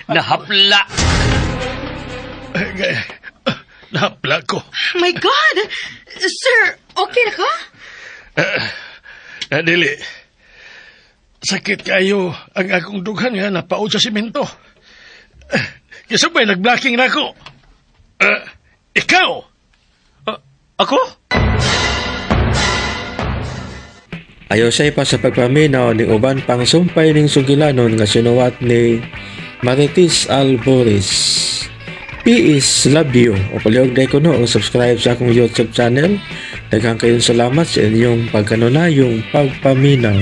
Nahapla. Nahapla ko. Oh my God! Sir, okay na ka? Dili. Sakit kayo ang akong dughan nga napaod sa simento. Kisabay nag-blocking na ako. Ikaw! Ako? Ayaw siya pa sa pagpaminaw ni uban pang sumpay ning sugilanon nga sinuwat ni Marites Alboris. P.S. Love you. O paliog day ko no, subscribe sa akong YouTube channel. Daghang kayong salamat sa inyong pagkanunayong pagpaminaw.